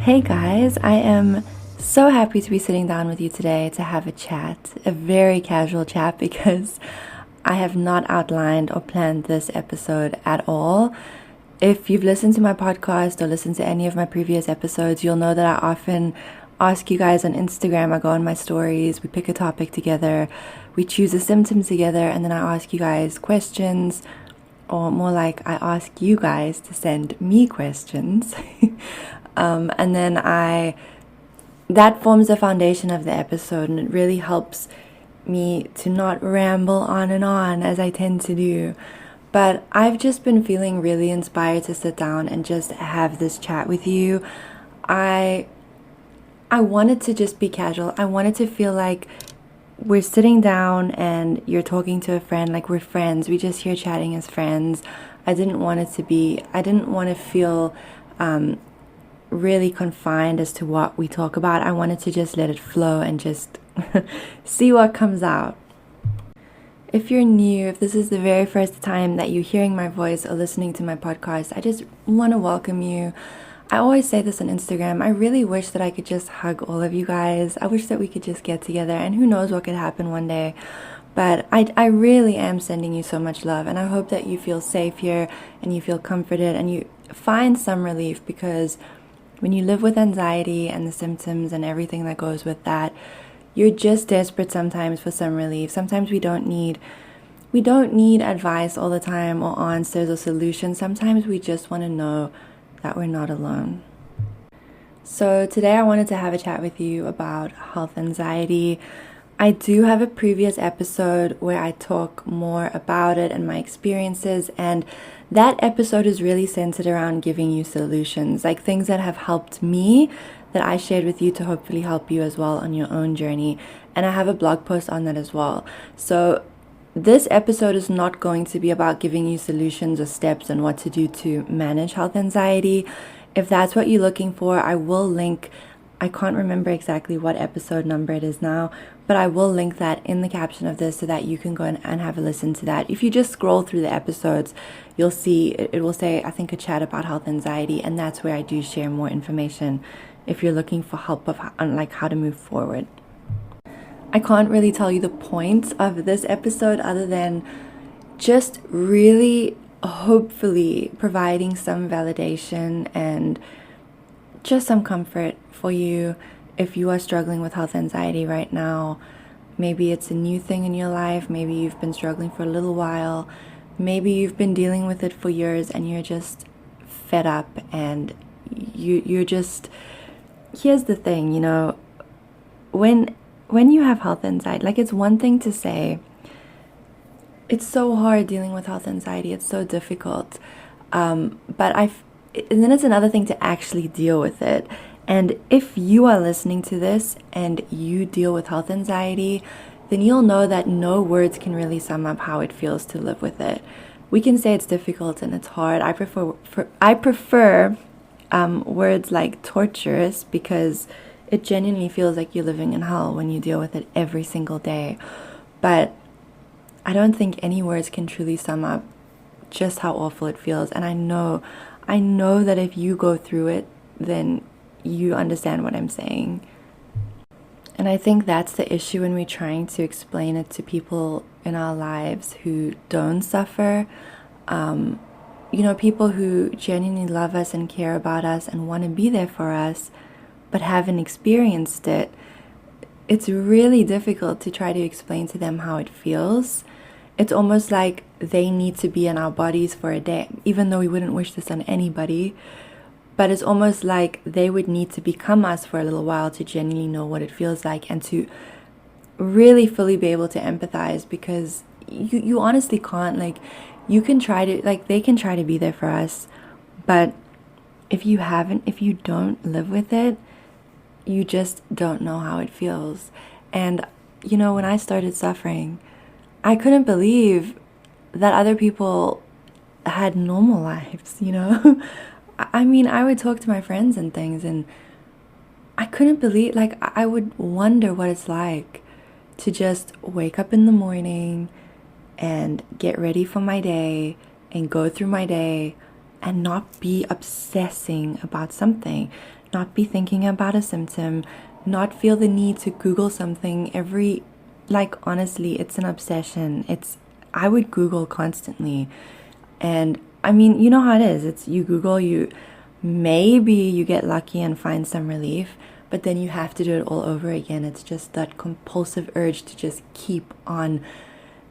Hey guys, I am so happy to be sitting down with you today to have a chat, a very casual chat, because I have not outlined or planned this episode at all. If you've listened to my podcast or listened to any of my previous episodes, you'll know that I often ask you guys on Instagram. I go on my stories, we pick a topic together, we choose a symptom together, and then I ask you guys questions, or more like I ask you guys to send me questions. And then that forms the foundation of the episode, and it really helps me to not ramble on and on as I tend to do. But I've just been feeling really inspired to sit down and just have this chat with you. I wanted to just be casual. I wanted to feel like we're sitting down and you're talking to a friend, like we're friends. We just here chatting as friends. I didn't want to feel really confined as to what we talk about. I wanted to just let it flow and just see what comes out. If you're new, if this is the very first time that you're hearing my voice or listening to my podcast, I just want to welcome you. I always say this on Instagram. I really wish that I could just hug all of you guys. I wish that we could just get together, and who knows what could happen one day. But I really am sending you so much love, and I hope that you feel safe here and you feel comforted and you find some relief, because when you live with anxiety and the symptoms and everything that goes with that, you're just desperate sometimes for some relief. Sometimes we don't need advice all the time or answers or solutions. Sometimes we just want to know that we're not alone. So today I wanted to have a chat with you about health anxiety. I do have a previous episode where I talk more about it and my experiences, and that episode is really centered around giving you solutions, like things that have helped me that I shared with you to hopefully help you as well on your own journey. And I have a blog post on that as well. So this episode is not going to be about giving you solutions or steps on what to do to manage health anxiety. If that's what you're looking for, I will link, I can't remember exactly what episode number it is now, but I will link that in the caption of this so that you can go and have a listen to that. If you just scroll through the episodes, you'll see it will say, I think, a chat about health anxiety, and that's where I do share more information if you're looking for help on like how to move forward. I can't really tell you the point of this episode other than just really hopefully providing some validation and just some comfort for you if you are struggling with health anxiety right now. Maybe it's a new thing in your life. Maybe you've been struggling for a little while. Maybe you've been dealing with it for years and you're just fed up, and you're just, here's the thing, when you have health anxiety, like, it's one thing to say, it's so hard dealing with health anxiety, it's so difficult, and then it's another thing to actually deal with it. And if you are listening to this and you deal with health anxiety, then you'll know that no words can really sum up how it feels to live with it. We can say it's difficult and it's hard. I prefer words like torturous, because it genuinely feels like you're living in hell when you deal with it every single day. But I don't think any words can truly sum up just how awful it feels. And I know that if you go through it, then you understand what I'm saying. And I think that's the issue when we're trying to explain it to people in our lives who don't suffer. People who genuinely love us and care about us and want to be there for us, but haven't experienced it. It's really difficult to try to explain to them how it feels. It's almost like they need to be in our bodies for a day, even though we wouldn't wish this on anybody. But it's almost like they would need to become us for a little while to genuinely know what it feels like and to really fully be able to empathize, because you honestly can't. Like, you can try to, like, they can try to be there for us, but if you don't live with it, you just don't know how it feels. And when I started suffering, I couldn't believe that other people had normal lives. I mean, I would talk to my friends and things, and I couldn't believe, like, I would wonder what it's like to just wake up in the morning and get ready for my day and go through my day and not be obsessing about something, not be thinking about a symptom, not feel the need to Google something every, like, honestly, it's an obsession. I would Google constantly. And I mean, you know how it is. It's you Google, maybe you get lucky and find some relief, but then you have to do it all over again. It's just that compulsive urge to just keep on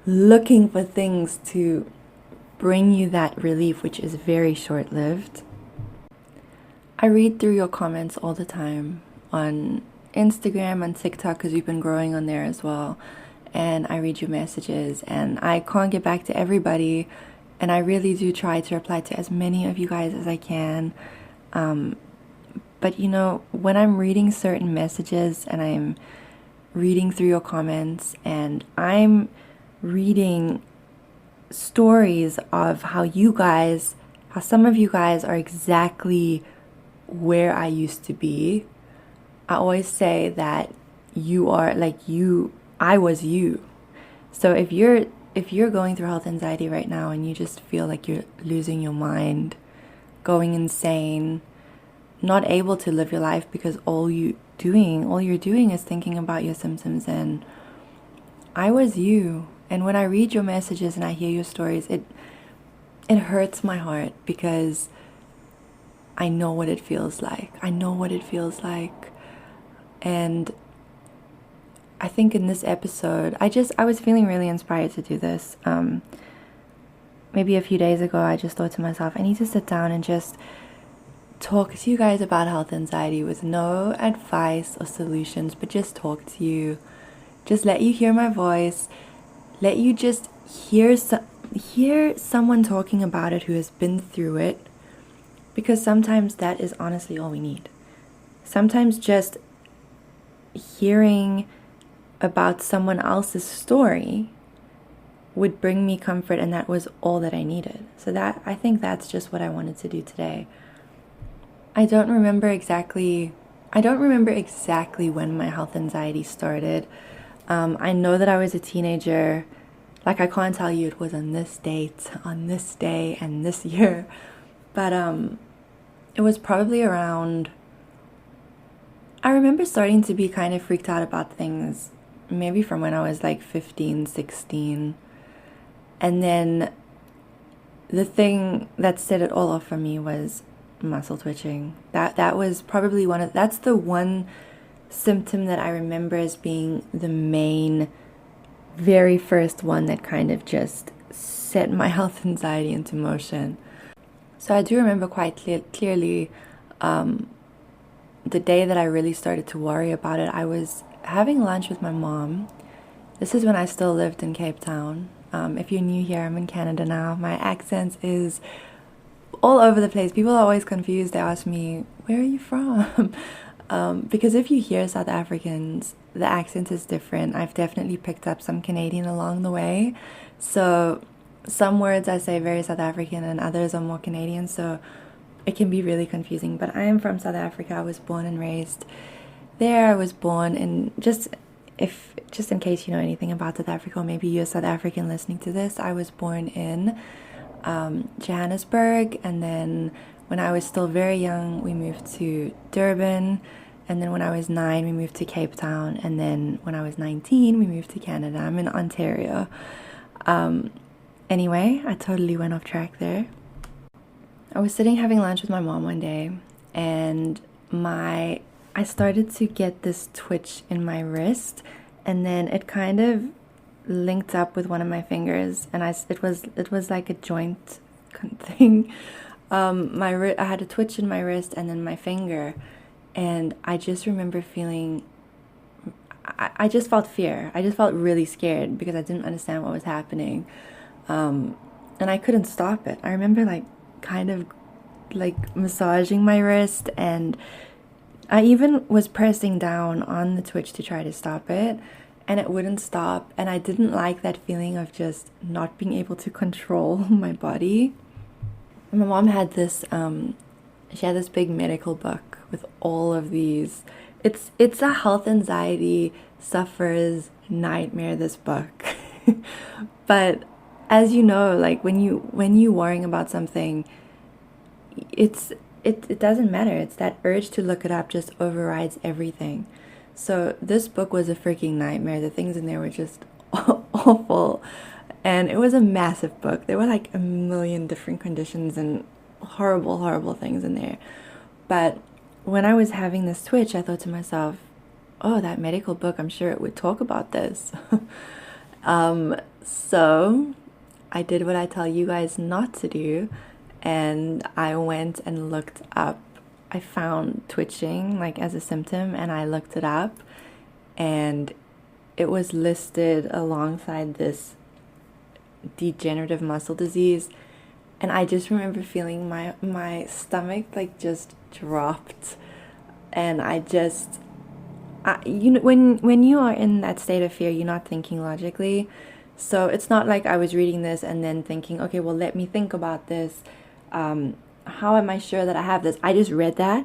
looking for things to bring you that relief, which is very short-lived. I read through your comments all the time on Instagram and TikTok, because we've been growing on there as well. And I read your messages, and I can't get back to everybody. And I really do try to reply to as many of you guys as I can. But you know, when I'm reading certain messages and I'm reading through your comments and I'm reading stories of how some of you guys are exactly where I used to be, I always say that you are like I was you. So if you're going through health anxiety right now and you just feel like you're losing your mind, going insane, not able to live your life because all you're doing is thinking about your symptoms, and I was you. And when I read your messages and I hear your stories, it hurts my heart, because I know what it feels like. And I think in this episode, I was feeling really inspired to do this. Maybe a few days ago, I just thought to myself, I need to sit down and just talk to you guys about health anxiety with no advice or solutions, but just talk to you. Just let you hear my voice. Let you just hear someone talking about it who has been through it. Because sometimes that is honestly all we need. Sometimes just hearing about someone else's story would bring me comfort, and that was all that I needed. So I think that's just what I wanted to do today. I don't remember exactly when my health anxiety started. I know that I was a teenager. Like, I can't tell you it was on this date, on this day, and this year. But it was probably around, I remember starting to be kind of freaked out about things, maybe from when I was like 15, 16. And then the thing that set it all off for me was muscle twitching. That was probably that's the one symptom that I remember as being the main, very first one that kind of just set my health anxiety into motion. So I do remember quite clearly the day that I really started to worry about it. I was having lunch with my mom. This is when I still lived in Cape Town. If you're new here, I'm in Canada now. My accent is all over the place. People are always confused. They ask me, where are you from? Because if you hear South Africans, the accent is different. I've definitely picked up some Canadian along the way. So some words I say very South African and others are more Canadian. So it can be really confusing. But I am from South Africa. I was born and raised there. I was born in, just in case you know anything about South Africa, or maybe you're South African listening to this, I was born in Johannesburg, and then when I was still very young, we moved to Durban, and then when I was 9, we moved to Cape Town, and then when I was 19, we moved to Canada. I'm in Ontario. Anyway, I totally went off track there. I was sitting having lunch with my mom one day, and I started to get this twitch in my wrist, and then it kind of linked up with one of my fingers, and it was like a joint thing. I had a twitch in my wrist and then my finger, and I just remember feeling, I just felt fear. I just felt really scared because I didn't understand what was happening, and I couldn't stop it. I remember kind of massaging my wrist, and I even was pressing down on the twitch to try to stop it, and it wouldn't stop. And I didn't like that feeling of just not being able to control my body. And my mom had this, she had this big medical book with all of these. It's a health anxiety sufferer's nightmare, this book. But as you know, when you worrying about something, it it doesn't matter. It's that urge to look it up just overrides everything. So this book was a freaking nightmare. The things in there were just awful. And it was a massive book. There were like a million different conditions and horrible, horrible things in there. But when I was having this twitch, I thought to myself, oh, that medical book, I'm sure it would talk about this. So I did what I tell you guys not to do, and I went and looked up. I found twitching like as a symptom, and I looked it up, and it was listed alongside this degenerative muscle disease. And I just remember feeling my stomach like just dropped, and when you are in that state of fear, you're not thinking logically. So it's not like I was reading this and then thinking, okay, well, let me think about this. How am I sure that I have this? I just read that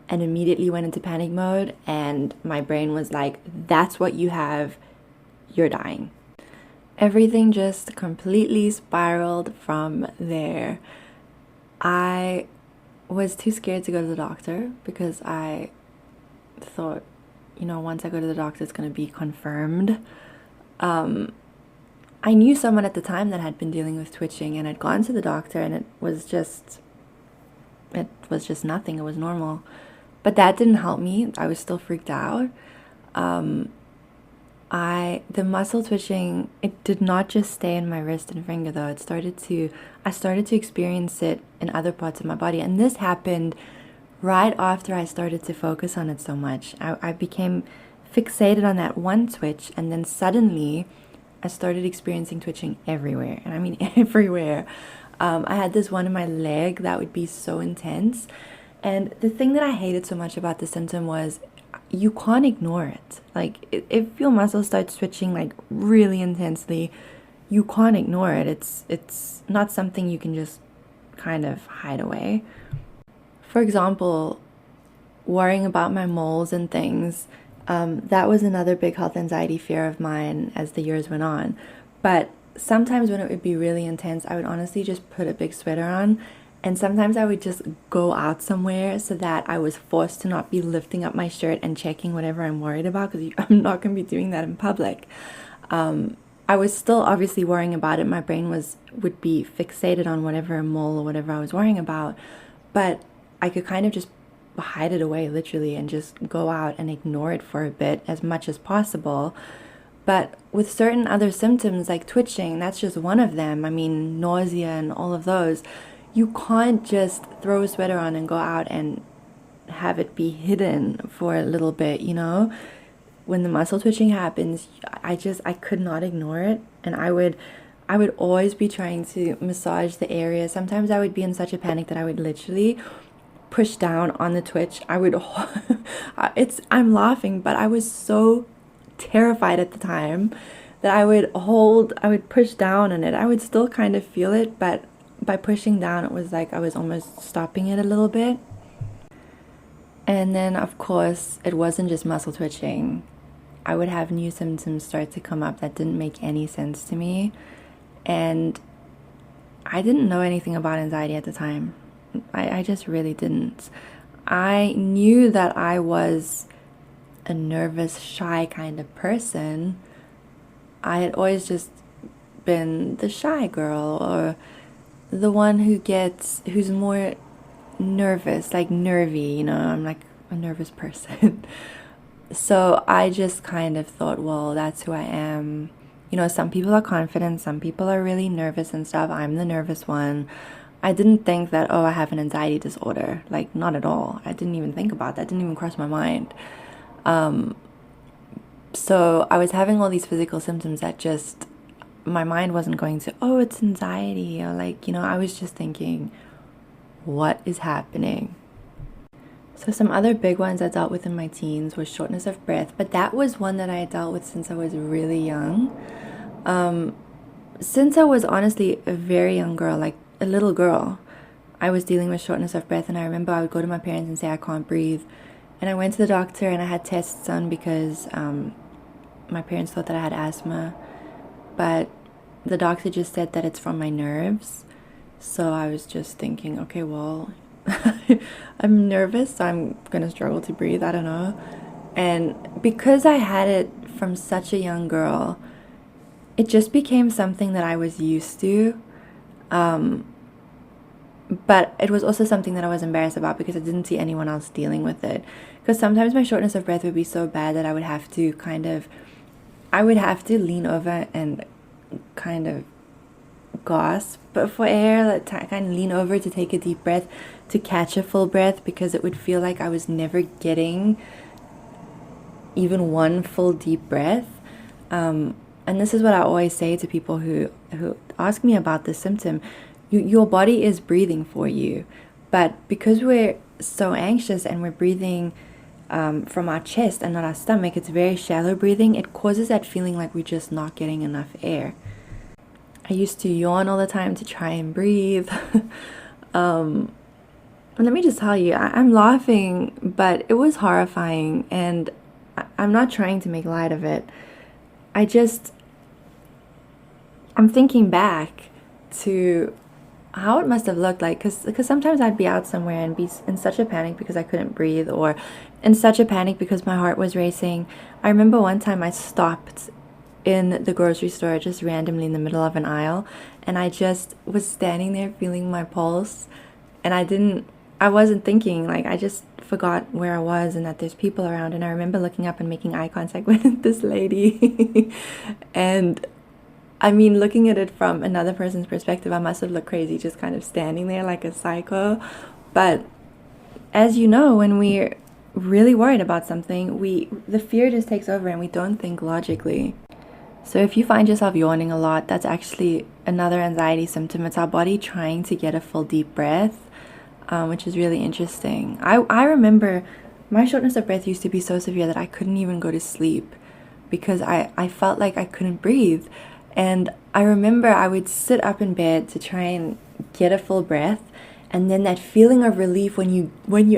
and immediately went into panic mode, and my brain was like, that's what you have, you're dying. Everything just completely spiraled from there. I was too scared to go to the doctor because I thought, once I go to the doctor, it's going to be confirmed. I knew someone at the time that had been dealing with twitching and had gone to the doctor, and it was just nothing. It was normal. But that didn't help me. I was still freaked out. The muscle twitching, it did not just stay in my wrist and finger though. I started to experience it in other parts of my body. And this happened right after I started to focus on it so much. I became fixated on that one twitch, and then suddenly I started experiencing twitching everywhere. And I mean everywhere. I had this one in my leg that would be so intense. And the thing that I hated so much about the symptom was you can't ignore it. Like, if your muscles start twitching like really intensely, you can't ignore it. It's not something you can just kind of hide away. For example, worrying about my moles and things, that was another big health anxiety fear of mine as the years went on. But sometimes when it would be really intense, I would honestly just put a big sweater on, and sometimes I would just go out somewhere so that I was forced to not be lifting up my shirt and checking whatever I'm worried about, because I'm not going to be doing that in public. I was still obviously worrying about it. My brain would be fixated on whatever mole or whatever I was worrying about, but I could kind of just hide it away literally and just go out and ignore it for a bit as much as possible. But with certain other symptoms like twitching, that's just one of them. I mean, nausea and all of those, you can't just throw a sweater on and go out and have it be hidden for a little bit, When the muscle twitching happens, I could not ignore it, and I would always be trying to massage the area. Sometimes I would be in such a panic that I would literally push down on the twitch. I'm laughing, but I was so terrified at the time that I would push down on it. I would still kind of feel it, but by pushing down, it was like I was almost stopping it a little bit. And then, of course, it wasn't just muscle twitching. I would have new symptoms start to come up that didn't make any sense to me. And I didn't know anything about anxiety at the time. I just really didn't. I knew that I was a nervous, shy kind of person. I had always just been the shy girl, or the one who's more nervous, like nervy, I'm like a nervous person. So I just kind of thought, well, that's who I am. Some people are confident, some people are really nervous and stuff. I'm the nervous one. I didn't think that, I have an anxiety disorder. Like, not at all. I didn't even think about that. It didn't even cross my mind. So I was having all these physical symptoms that just, my mind wasn't going to, it's anxiety. Or I was just thinking, what is happening? So some other big ones I dealt with in my teens was shortness of breath. But that was one that I had dealt with since I was really young. Since I was honestly a very young girl, like a little girl, I was dealing with shortness of breath. And I remember I would go to my parents and say I can't breathe. And I went to the doctor and I had tests done because my parents thought that I had asthma. But the doctor just said that it's from my nerves. So I was just thinking, okay, well, I'm nervous, so I'm gonna struggle to breathe. I don't know. And because I had it from such a young girl, it just became something that I was used to. But it was also something that I was embarrassed about because I didn't see anyone else dealing with it. Because sometimes my shortness of breath would be so bad that I would have to lean over and kind of gasp for air, like kind of lean over to take a deep breath, to catch a full breath, because it would feel like I was never getting even one full deep breath. And this is what I always say to people who ask me about this symptom. Your body is breathing for you, but because we're so anxious and we're breathing from our chest and not our stomach, it's very shallow breathing. It causes that feeling like we're just not getting enough air. I used to yawn all the time to try and breathe. And let me just tell you, I'm laughing, but it was horrifying, and I'm not trying to make light of it. I'm thinking back to how it must have looked like, because sometimes I'd be out somewhere and be in such a panic because I couldn't breathe, or in such a panic because my heart was racing. I remember one time I stopped in the grocery store just randomly in the middle of an aisle, and I just was standing there feeling my pulse, and I wasn't thinking, like, I just forgot where I was and that there's people around. And I remember looking up and making eye contact with this lady and I mean, looking at it from another person's perspective, I must have looked crazy just kind of standing there like a psycho. But as you know, when we're really worried about something, the fear just takes over and we don't think logically. So if you find yourself yawning a lot, that's actually another anxiety symptom. It's our body trying to get a full deep breath, which is really interesting. I remember my shortness of breath used to be so severe that I couldn't even go to sleep because I felt like I couldn't breathe. And I remember I would sit up in bed to try and get a full breath, and then that feeling of relief when you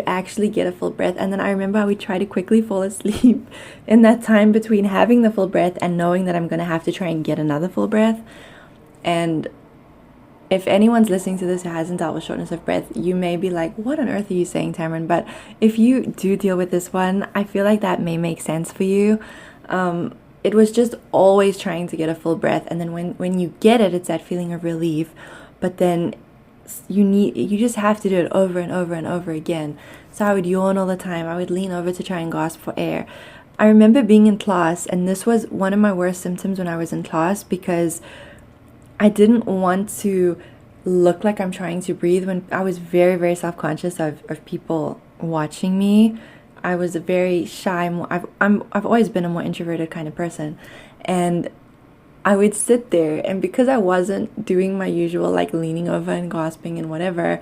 actually get a full breath. And then I remember I would try to quickly fall asleep in that time between having the full breath and knowing that I'm going to have to try and get another full breath. And if anyone's listening to this who hasn't dealt with shortness of breath, you may be like, what on earth are you saying, Tamron? But if you do deal with this one, I feel like that may make sense for you. It was just always trying to get a full breath, and then when you get it, it's that feeling of relief, but then you just have to do it over and over and over again. So I would yawn all the time. I would lean over to try and gasp for air. I remember being in class, and this was one of my worst symptoms when I was in class, because I didn't want to look like I'm trying to breathe. When I was very, very self-conscious of people watching me. I was a very shy, I've always been a more introverted kind of person, and I would sit there, and because I wasn't doing my usual like leaning over and gasping and whatever,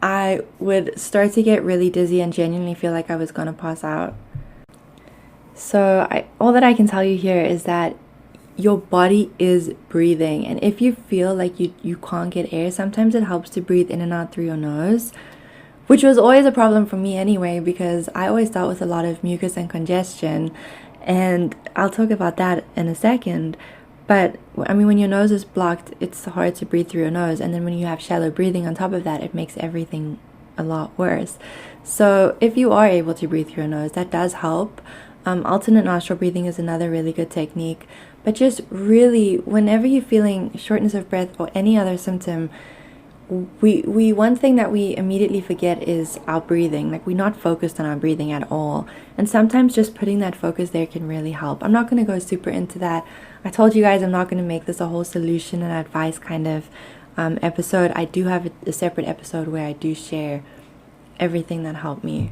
I would start to get really dizzy and genuinely feel like I was gonna pass out. So all that I can tell you here is that your body is breathing, and if you feel like you can't get air, sometimes it helps to breathe in and out through your nose, which was always a problem for me anyway, because I always dealt with a lot of mucus and congestion, and I'll talk about that in a second. But I mean, when your nose is blocked, it's hard to breathe through your nose, and then when you have shallow breathing on top of that, it makes everything a lot worse. So if you are able to breathe through your nose, that does help. Alternate nostril breathing is another really good technique. But just really, whenever you're feeling shortness of breath or any other symptom, we one thing that we immediately forget is our breathing. Like, we're not focused on our breathing at all, and sometimes just putting that focus there can really help. I'm not going to go super into that. I told you guys I'm not going to make this a whole solution and advice kind of episode. I do have a separate episode where I do share everything that helped me.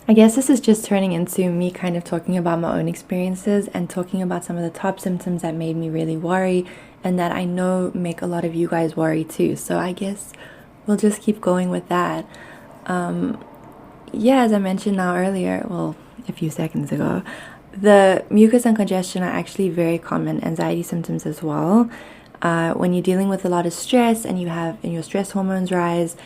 I guess this is just turning into me kind of talking about my own experiences and talking about some of the top symptoms that made me really worry and that I know make a lot of you guys worry too. So I guess we'll just keep going with that. As I mentioned a few seconds ago, the mucus and congestion are actually very common anxiety symptoms as well. When you're dealing with a lot of stress and your stress hormones rise,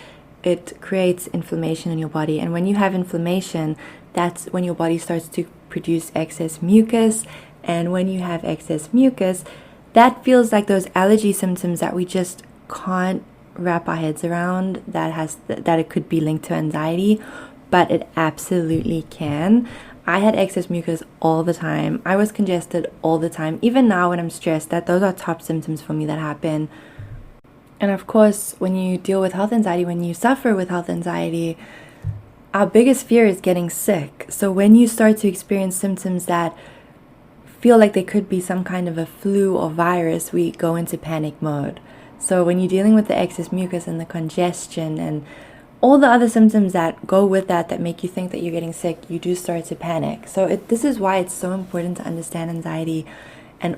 it creates inflammation in your body. And when you have inflammation, that's when your body starts to produce excess mucus. And when you have excess mucus, that feels like those allergy symptoms that we just can't wrap our heads around that it could be linked to anxiety, but it absolutely can. I had excess mucus all the time. I was congested all the time. Even now when I'm stressed, those are top symptoms for me that happen. And of course, when you deal with health anxiety, when you suffer with health anxiety, our biggest fear is getting sick. So when you start to experience symptoms that feel like they could be some kind of a flu or virus, we go into panic mode. So when you're dealing with the excess mucus and the congestion and all the other symptoms that go with that make you think that you're getting sick, you do start to panic. So this is why it's so important to understand anxiety and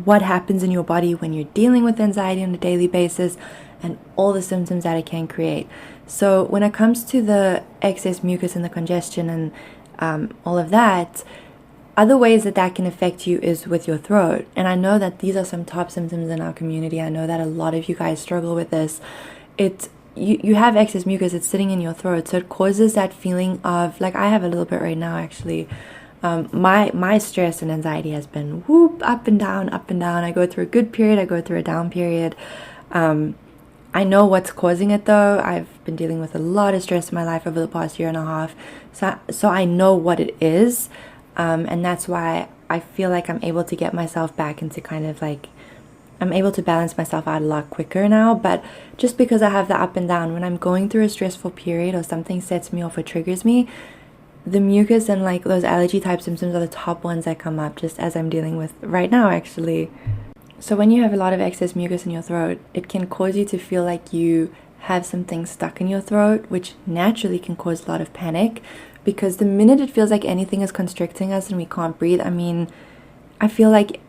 what happens in your body when you're dealing with anxiety on a daily basis and all the symptoms that it can create. So when it comes to the excess mucus and the congestion and all of that, other ways that can affect you is with your throat. And I know that these are some top symptoms in our community. I know that a lot of you guys struggle with this. You have excess mucus, it's sitting in your throat, so it causes that feeling of, like I have a little bit right now actually. My stress and anxiety has been whoop, up and down, up and down. I go through a good period, I go through a down period. I know what's causing it though. I've been dealing with a lot of stress in my life over the past year and a half. So I know what it is. And that's why I feel like I'm able to get myself back into kind of like, I'm able to balance myself out a lot quicker now. But just because I have the up and down, when I'm going through a stressful period or something sets me off or triggers me, the mucus and like those allergy type symptoms are the top ones that come up, just as I'm dealing with right now actually. So when you have a lot of excess mucus in your throat, it can cause you to feel like you have something stuck in your throat, which naturally can cause a lot of panic, because the minute it feels like anything is constricting us and we can't breathe, I mean, I feel like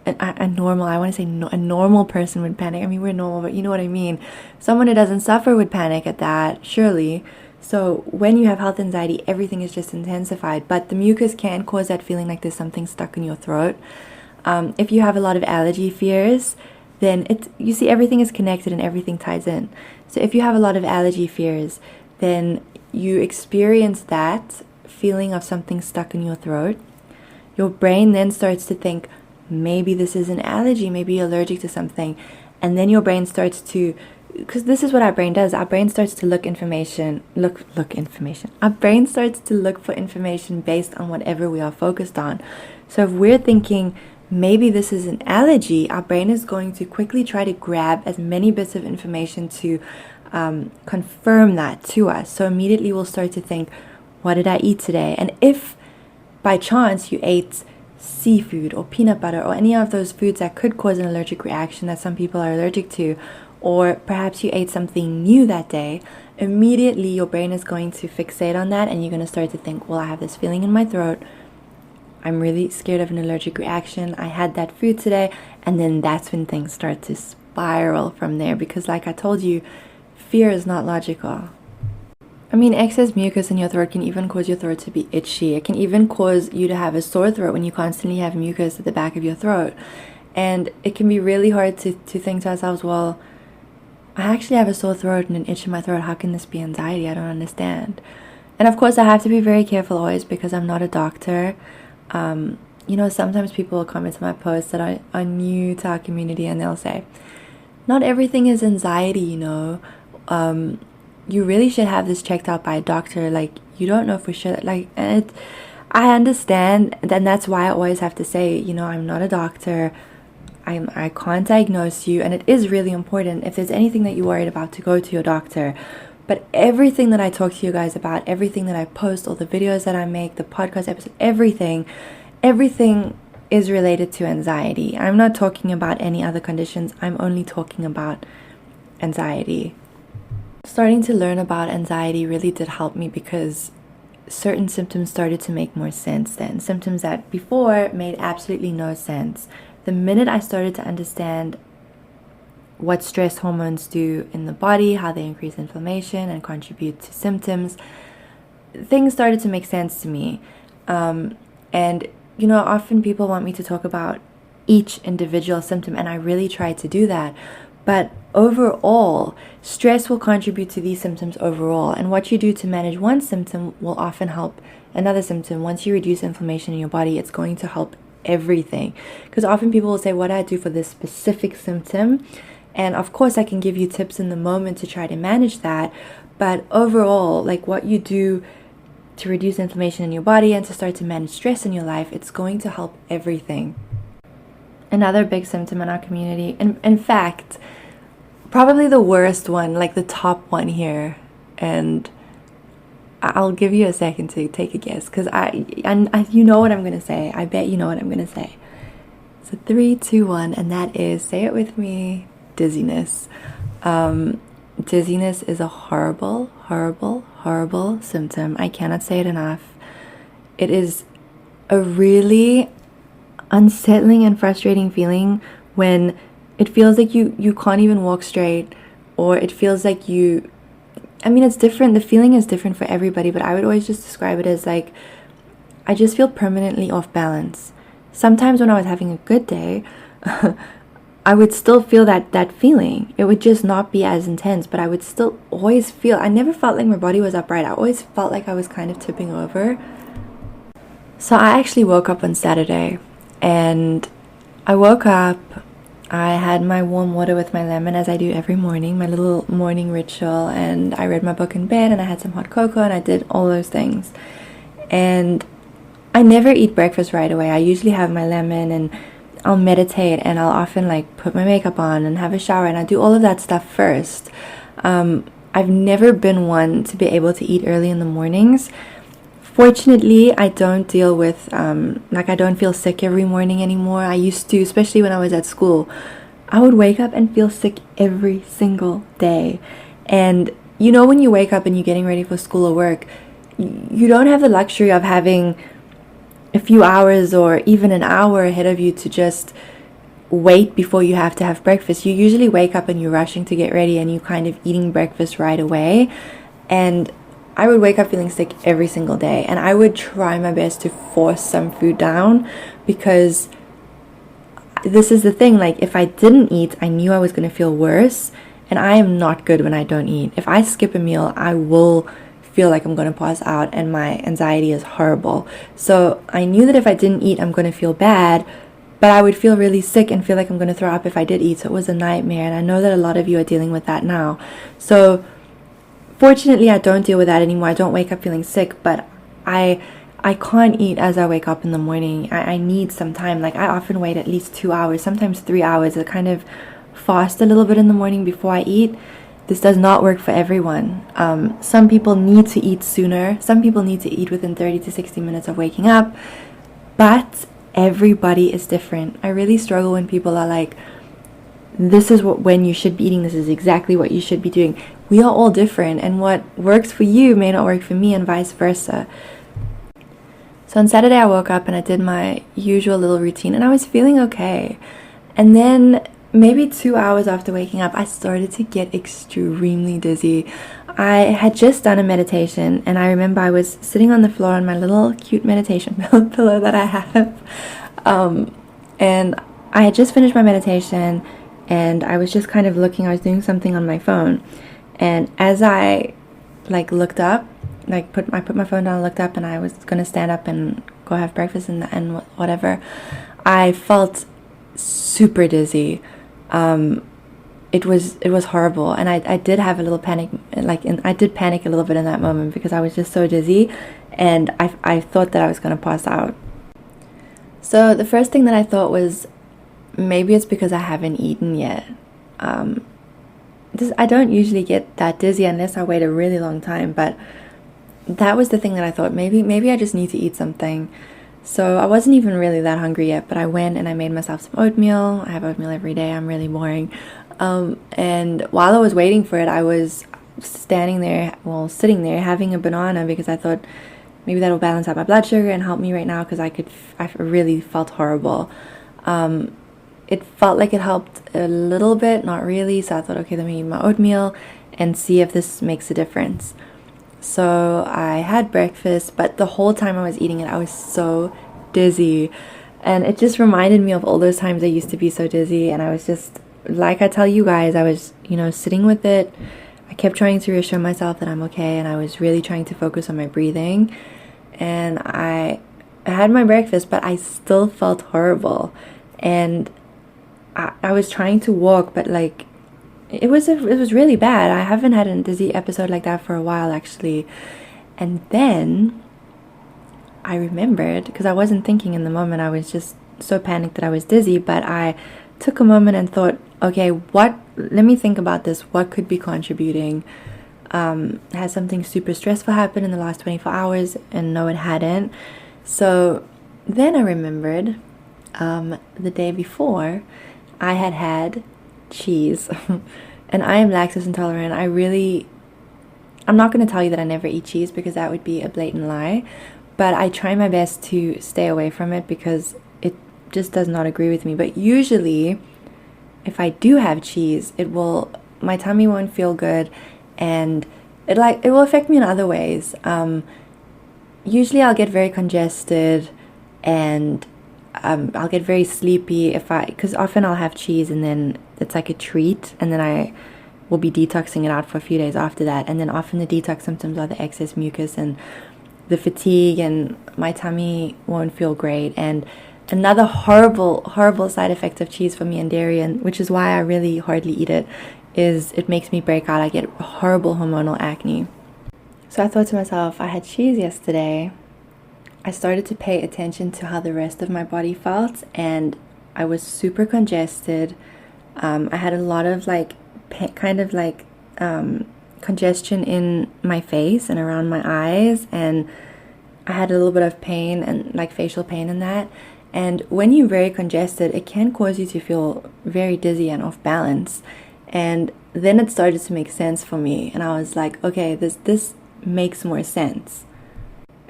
a normal person would panic. I mean, we're normal, but you know what I mean. Someone who doesn't suffer would panic at that, surely. So when you have health anxiety, everything is just intensified. But the mucus can cause that feeling like there's something stuck in your throat. If you have a lot of allergy fears, then you see everything is connected and everything ties in. So if you have a lot of allergy fears, then you experience that feeling of something stuck in your throat. Your brain then starts to think, maybe this is an allergy, maybe you're allergic to something. And then your brain starts to, because this is what our brain does, our brain starts to look information. Our brain starts to look for information based on whatever we are focused on. So if we're thinking, maybe this is an allergy, our brain is going to quickly try to grab as many bits of information to confirm that to us. So immediately we'll start to think, what did I eat today? And if by chance you ate seafood or peanut butter or any of those foods that could cause an allergic reaction that some people are allergic to, or perhaps you ate something new that day, immediately your brain is going to fixate on that and you're going to start to think, well, I have this feeling in my throat, I'm really scared of an allergic reaction, I had that food today. And then that's when things start to spiral from there, because like I told you, fear is not logical. I mean, excess mucus in your throat can even cause your throat to be itchy. It can even cause you to have a sore throat when you constantly have mucus at the back of your throat. And it can be really hard to think to ourselves, well, I actually have a sore throat and an itch in my throat. How can this be anxiety? I don't understand. And of course, I have to be very careful always because I'm not a doctor. Sometimes people will comment on my posts that are new to our community and they'll say, not everything is anxiety, you really should have this checked out by a doctor. Like, you don't know for sure. I understand, and that's why I always have to say, I'm not a doctor. I can't diagnose you, and it is really important, if there's anything that you're worried about, to go to your doctor. But everything that I talk to you guys about, everything that I post, all the videos that I make, the podcast episode, everything is related to anxiety. I'm not talking about any other conditions. I'm only talking about anxiety. Starting to learn about anxiety really did help me, because certain symptoms started to make more sense then. Symptoms that before made absolutely no sense. The minute I started to understand what stress hormones do in the body, how they increase inflammation and contribute to symptoms, things started to make sense to me. And often people want me to talk about each individual symptom, and I really try to do that. But overall, stress will contribute to these symptoms overall. And what you do to manage one symptom will often help another symptom. Once you reduce inflammation in your body, it's going to help everything. Because often people will say, what do I do for this specific symptom? And of course, I can give you tips in the moment to try to manage that. But overall, like what you do to reduce inflammation in your body and to start to manage stress in your life, it's going to help everything. Another big symptom in our community, and in fact, probably the worst one, like the top one here, and I'll give you a second to take a guess, because I you know what I'm going to say. I bet you know what I'm going to say. So 3, 2, 1, and that is, say it with me, dizziness. Dizziness is a horrible, horrible, horrible symptom. I cannot say it enough. It is a really unsettling and frustrating feeling when it feels like you can't even walk straight, or it feels like it's different. The feeling is different for everybody, but I would always just describe it as like, I just feel permanently off balance. Sometimes when I was having a good day, I would still feel that feeling. It would just not be as intense, but I would still always feel, I never felt like my body was upright. I always felt like I was kind of tipping over. So I actually woke up on Saturday, and I woke up, I had my warm water with my lemon, as I do every morning, my little morning ritual, and I read my book in bed, and I had some hot cocoa, and I did all those things. And I never eat breakfast right away. I usually have my lemon, and I'll meditate, and I'll often like put my makeup on and have a shower, and I do all of that stuff first. I've never been one to be able to eat early in the mornings. Fortunately, I don't deal with, I don't feel sick every morning anymore. I used to, especially when I was at school. I would wake up and feel sick every single day. And you know, when you wake up and you're getting ready for school or work, you don't have the luxury of having a few hours or even an hour ahead of you to just wait before you have to have breakfast. You usually wake up and you're rushing to get ready, and you're kind of eating breakfast right away. And I would wake up feeling sick every single day, and I would try my best to force some food down, because this is the thing, like if I didn't eat, I knew I was going to feel worse, and I am not good when I don't eat. If I skip a meal, I will feel like I'm going to pass out, and my anxiety is horrible. So I knew that if I didn't eat, I'm going to feel bad, but I would feel really sick and feel like I'm going to throw up if I did eat. So it was a nightmare, and I know that a lot of you are dealing with that now. So fortunately, I don't deal with that anymore. I don't wake up feeling sick, but I can't eat as I wake up in the morning. I need some time. Like I often wait at least 2 hours, sometimes 3 hours. I kind of fast a little bit in the morning before I eat. This does not work for everyone. Some people need to eat sooner. Some people need to eat within 30 to 60 minutes of waking up. But everybody is different. I really struggle when people are like, this is when you should be eating. This is exactly what you should be doing. We are all different, and what works for you may not work for me, and vice versa. So on Saturday, I woke up and I did my usual little routine, and I was feeling okay. And then maybe 2 hours after waking up, I started to get extremely dizzy. I had just done a meditation, and I remember I was sitting on the floor on my little cute meditation pillow that I have. And I had just finished my meditation, and I was just kind of looking, I was doing something on my phone. And as I looked up, I put my phone down and looked up, and I was going to stand up and go have breakfast and whatever, I felt super dizzy. It was horrible, and I did have a little panic, I did panic a little bit in that moment, because I was just so dizzy, and I thought that I was going to pass out. So the first thing that I thought was, maybe it's because I haven't eaten yet. I don't usually get that dizzy unless I wait a really long time, but that was the thing that I thought, maybe I just need to eat something. So I wasn't even really that hungry yet, but I went and I made myself some oatmeal. I have oatmeal every day. I'm really boring. And while I was waiting for it, I was sitting there having a banana, because I thought maybe that'll balance out my blood sugar and help me right now, because I really felt horrible. It felt like it helped a little bit, not really. So I thought, okay, let me eat my oatmeal and see if this makes a difference. So I had breakfast, but the whole time I was eating it, I was so dizzy. And it just reminded me of all those times I used to be so dizzy. And I was just, like I tell you guys, I was, sitting with it. I kept trying to reassure myself that I'm okay. And I was really trying to focus on my breathing. And I had my breakfast, but I still felt horrible. And I was trying to walk, but it was really bad. I haven't had a dizzy episode like that for a while, actually. And then I remembered, because I wasn't thinking in the moment, I was just so panicked that I was dizzy, but I took a moment and thought, okay, let me think about this. What could be contributing? Has something super stressful happened in the last 24 hours? And no, it hadn't. So then I remembered the day before I had cheese. And I am lactose intolerant. I'm not going to tell you that I never eat cheese, because that would be a blatant lie. But I try my best to stay away from it because it just does not agree with me. But usually, if I do have cheese, my tummy won't feel good, and it will affect me in other ways. Usually I'll get very congested, and I'll get very sleepy because often I'll have cheese and then it's like a treat, and then I will be detoxing it out for a few days after that. And then often the detox symptoms are the excess mucus and the fatigue, and my tummy won't feel great. And another horrible side effect of cheese for me and dairy, and which is why I really hardly eat it, is it makes me break out. I get horrible hormonal acne. So I thought to myself, I had cheese yesterday. I started to pay attention to how the rest of my body felt, and I was super congested. I had a lot of congestion in my face and around my eyes, and I had a little bit of pain and like facial pain in that. And when you're very congested, it can cause you to feel very dizzy and off balance. And then it started to make sense for me, and I was like, okay, this makes more sense.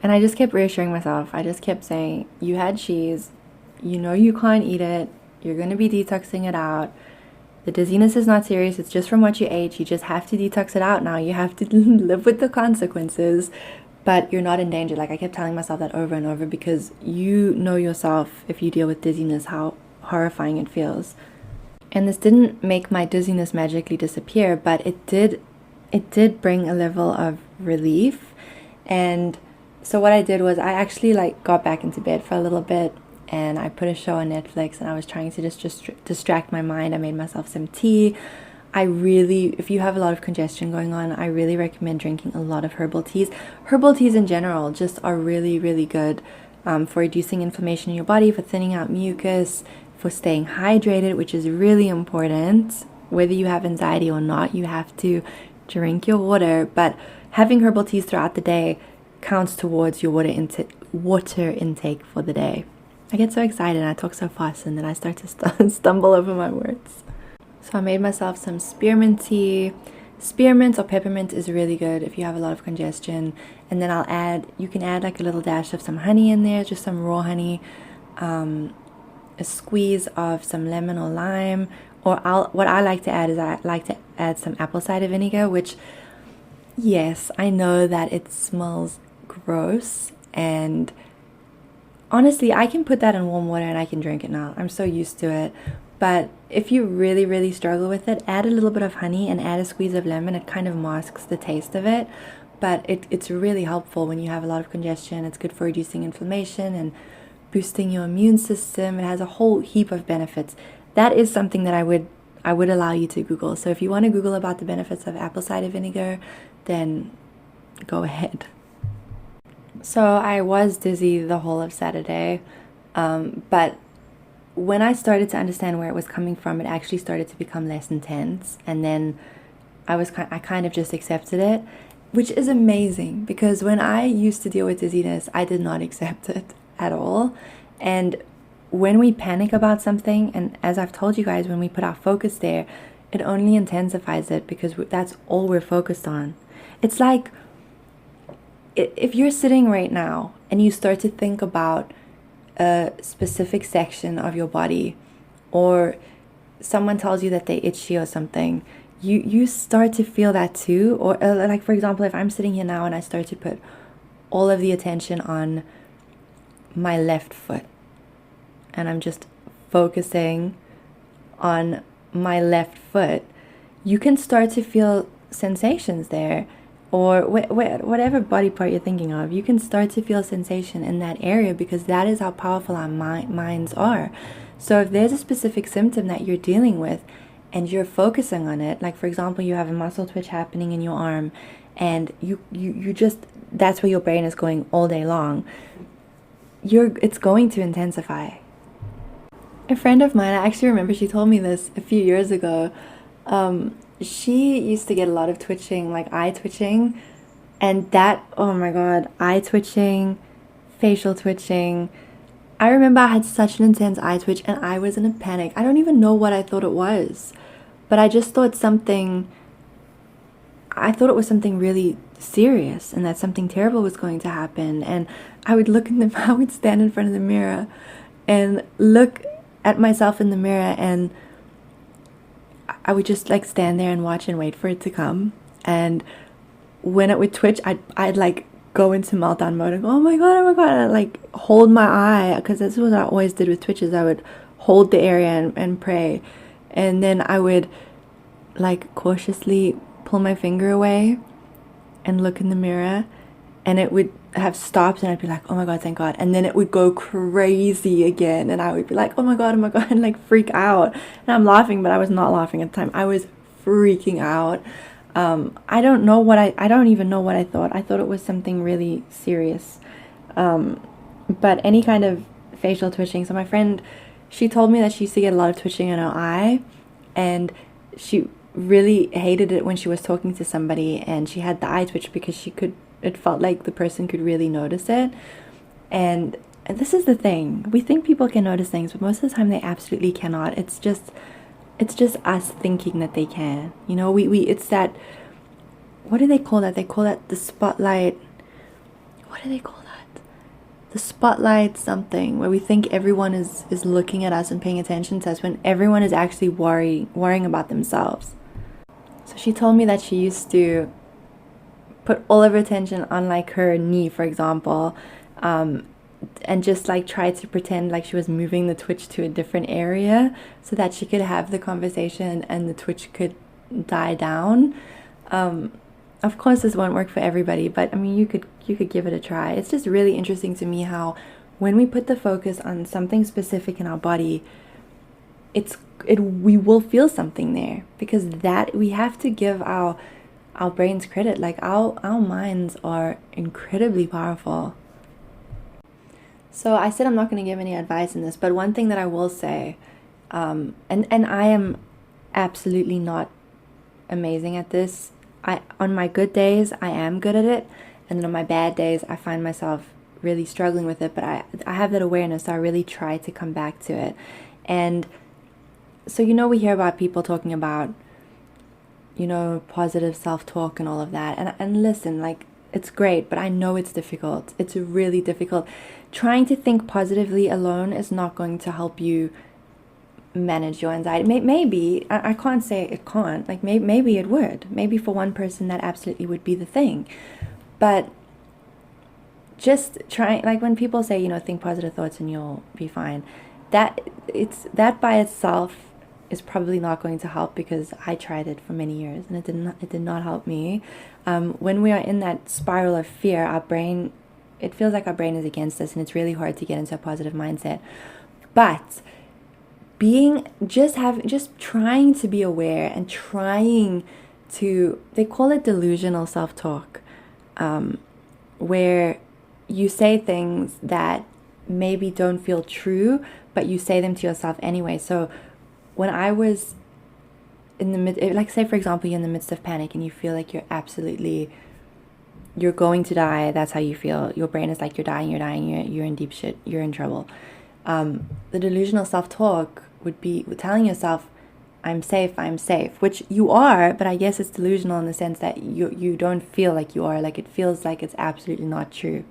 And I just kept reassuring myself. I just kept saying, you had cheese, you know you can't eat it, you're going to be detoxing it out. The dizziness is not serious, it's just from what you ate. You just have to detox it out now. You have to live with the consequences, but you're not in danger. Like, I kept telling myself that over and over, because you know yourself, if you deal with dizziness, how horrifying it feels. And this didn't make my dizziness magically disappear, but it did bring a level of relief. And so what I did was I actually got back into bed for a little bit, and I put a show on Netflix, and I was trying to just distract my mind. I made myself some tea. If you have a lot of congestion going on, I really recommend drinking a lot of herbal teas. Herbal teas in general just are really, really good for reducing inflammation in your body, for thinning out mucus, for staying hydrated, which is really important. Whether you have anxiety or not, you have to drink your water, but having herbal teas throughout the day counts towards your water intake for the day. I get so excited and I talk so fast, and then I start to stumble over my words. So I made myself some spearmint tea. Spearmint or peppermint is really good if you have a lot of congestion. And then you can add like a little dash of some honey in there, just some raw honey, a squeeze of some lemon or lime. Or what I like to add is I like to add some apple cider vinegar, which, yes, I know that it smells gross, and honestly, I can put that in warm water and I can drink it now. I'm so used to it. But if you really, really struggle with it, add a little bit of honey and add a squeeze of lemon. It kind of masks the taste of it, but it's really helpful when you have a lot of congestion. It's good for reducing inflammation and boosting your immune system. It has a whole heap of benefits. That is something that I would allow you to Google. So if you want to Google about the benefits of apple cider vinegar, then go ahead. So I was dizzy the whole of Saturday, but when I started to understand where it was coming from, it actually started to become less intense, and then I kind of just accepted it, which is amazing, because when I used to deal with dizziness, I did not accept it at all. And when we panic about something, and as I've told you guys, when we put our focus there, it only intensifies it, because that's all we're focused on. It's like if you're sitting right now and you start to think about a specific section of your body, or someone tells you that they itchy or something, you start to feel that too. Or like, for example, if I'm sitting here now and I start to put all of the attention on my left foot, and I'm just focusing on my left foot, you can start to feel sensations there. Or whatever body part you're thinking of, you can start to feel sensation in that area, because that is how powerful our minds are. So if there's a specific symptom that you're dealing with, and you're focusing on it, like for example, you have a muscle twitch happening in your arm, and you just, that's where your brain is going all day long, it's going to intensify. A friend of mine, I actually remember she told me this a few years ago. She used to get a lot of twitching, like eye twitching, and that, oh my god, eye twitching, facial twitching. I remember I had such an intense eye twitch and I was in a panic. I don't even know what I thought it was, but I just thought I thought it was something really serious and that something terrible was going to happen. And I would I would stand in front of the mirror and look at myself in the mirror, and I would just like stand there and watch and wait for it to come. And when it would twitch, I'd like go into meltdown mode and go, oh my god, and I'd like hold my eye, because that's what I always did with twitches. I would hold the area and pray, and then I would like cautiously pull my finger away and look in the mirror, and it would have stopped, and I'd be like, oh my god, thank god. And then it would go crazy again, and I would be like, oh my god, and like freak out. And I'm laughing, but I was not laughing at the time. I was freaking out. I don't even know what I thought. I thought it was something really serious. But any kind of facial twitching. So my friend, she told me that she used to get a lot of twitching in her eye, and she really hated it when she was talking to somebody and she had the eye twitch, because it felt like the person could really notice it. And this is the thing. We think people can notice things, but most of the time they absolutely cannot. It's just us thinking that they can. You know, it's that, what do they call that? They call that the spotlight. What do they call that? The spotlight something, where we think everyone is looking at us and paying attention to us when everyone is actually worrying about themselves. So she told me that she used to put all of her attention on like her knee, for example, and just like try to pretend like she was moving the twitch to a different area so that she could have the conversation and the twitch could die down. Of course this won't work for everybody, but I mean, you could give it a try. It's just really interesting to me how when we put the focus on something specific in our body, we will feel something there, because that we have to give our brains credit. Like our minds are incredibly powerful. So I said I'm not going to give any advice in this, but one thing that I will say, and I am absolutely not amazing at this. On my good days, I am good at it, and then on my bad days, I find myself really struggling with it, but I have that awareness, so I really try to come back to it. And so, you know, we hear about people talking about, you know, positive self-talk and all of that, and listen, like, it's great, but I know it's difficult. It's really difficult. Trying to think positively alone is not going to help you manage your anxiety. Maybe, I can't say it can't, like maybe it would. Maybe for one person that absolutely would be the thing. But just trying, like when people say, you know, think positive thoughts and you'll be fine, that by itself is probably not going to help, because I tried it for many years and it did not help me. When we are in that spiral of fear, it feels like our brain is against us, and it's really hard to get into a positive mindset. But just trying to be aware and trying to, they call it delusional self-talk, where you say things that maybe don't feel true, but you say them to yourself anyway. So when I was in the mid, like say for example, you're in the midst of panic and you feel like you're going to die. That's how you feel. Your brain is like, you're dying, you're in deep shit, you're in trouble. The delusional self-talk would be telling yourself, I'm safe, which you are, but I guess it's delusional in the sense that you don't feel like you are. Like, it feels like it's absolutely not true.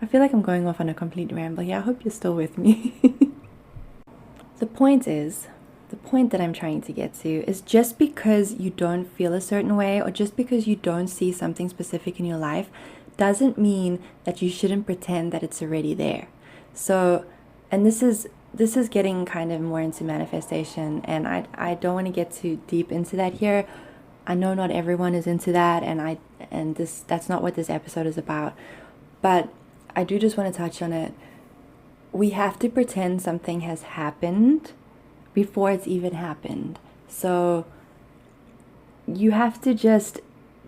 I feel like I'm going off on a complete ramble here. I hope you're still with me. The point that I'm trying to get to is, just because you don't feel a certain way, or just because you don't see something specific in your life, doesn't mean that you shouldn't pretend that it's already there. So, and this is getting kind of more into manifestation, and I don't want to get too deep into that here. I know not everyone is into that, and that's not what this episode is about. But I do just want to touch on it. We have to pretend something has happened before it's even happened. So you have to just